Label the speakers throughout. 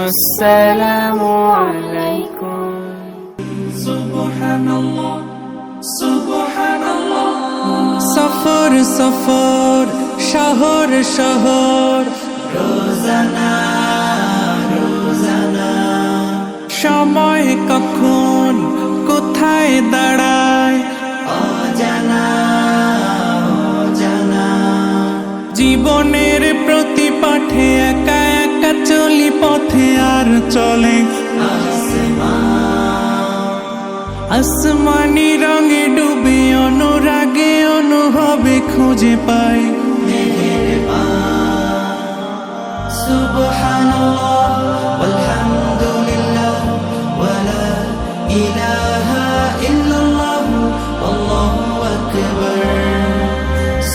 Speaker 1: আসসালামু আলাইকুম।
Speaker 2: সুবহানাল্লাহ সুবহানাল্লাহ। সফর সফর শহর শহর রোজানা রোজানা। সময় কখন কোথায় দাঁড়ায় অজানা অজানা। জীবনের প্রতি পাঠে একা একা চলি পথে আর চলে আসমানি রঙে ডুবে অনুরাগে অনুভবে খুঁজে পাই সুবহানাল্লাহ আলহামদুলিল্লাহ ওয়ালা ইলাহা ইল্লাল্লাহ আল্লাহু আকবার।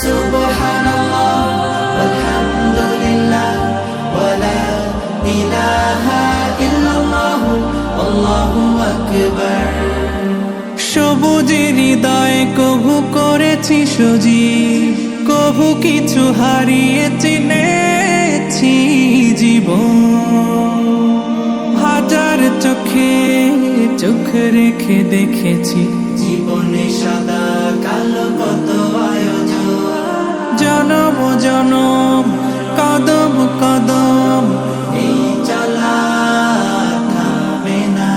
Speaker 2: সুবহানাল্লাহ আলহামদুলিল্লাহ ওয়ালা ইলাহা ইল্লাল্লাহ আল্লাহু আকবার। সবুজের হৃদয়ে কভু করেছি সজীব, কভু কিছু হারিয়ে চিনেছি জীবন। হাজার চোখে চোখ রেখে দেখেছি জীবনে সাদা কালো কত আয়োজন। জনম জনম কদম কদম এই চলা থামে না।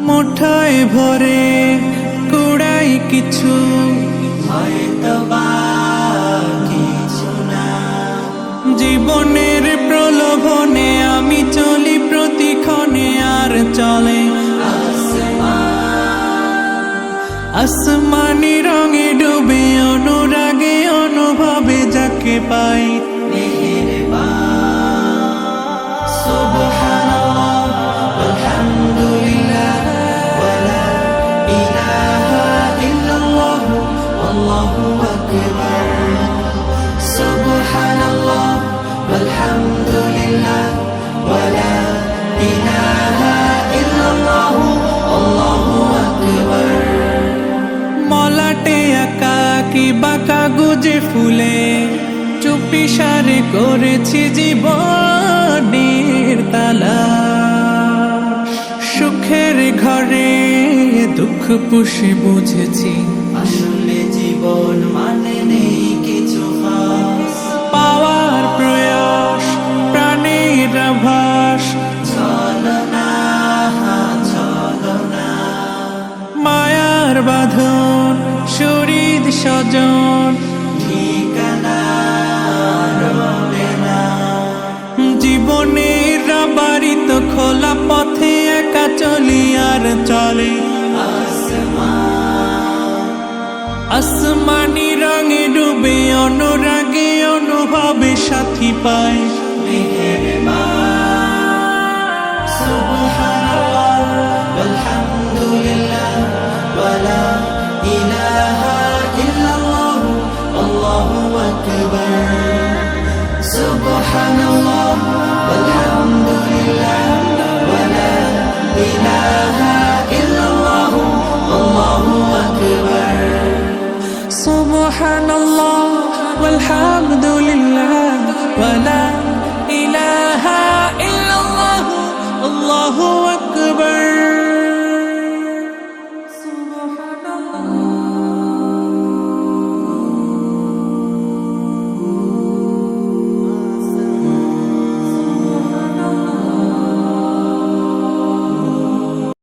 Speaker 2: মুঠোয় ভরে কুড়াই কিছু হয়তো বা কিছু না। জীবনের প্রলোভনে আমি চলি প্রতিক্ষণে আর চলে আসমানি রঙে ডুবে অনুরাগে অনুভবে যাকে পাই সুবহানাল্লাহ আলহামদুলিল্লাহ ওয়ালা ইলাহা ইল্লাল্লাহ আল্লাহু আকবার। সুবহানাল্লাহ আলহামদুলিল্লাহ ওয়ালা ইলাহা ইল্লাল্লাহ আল্লাহু আকবার। মলাটে আঁকা কি বাঁকা গুজে ফুলে চুপি সারে করেছি জীবনের তালা। সুখের ঘরে দুঃখ পুষে বুঝেছি আসলে জীবন মানে নেই কিছু খাস। পাওয়ার প্রয়াস প্রাণের আভাস ছলনা ছলনা। মায়ার বাঁধন শরীর স্বজন ঠিকানা রবে না। জীবনের বাড়িতে খোলা পথে একা চলি আর চলে আসমানি রঙে ডুবে অনুরাগে অনুভবে সাথী পাই সুবহানাল্লাহ আলহামদুলিল্লাহ ওয়ালা ইলাহা ইল্লাল্লাহ আল্লাহু আকবার। সুবহানাল্লাহ আলহামদুলিল্লাহ ওয়ালা ইলাহা ইল্লাল্লাহ আল্লাহু আকবার। সুবহানাল্লাহ ওয়ালহামদুলিল্লাহ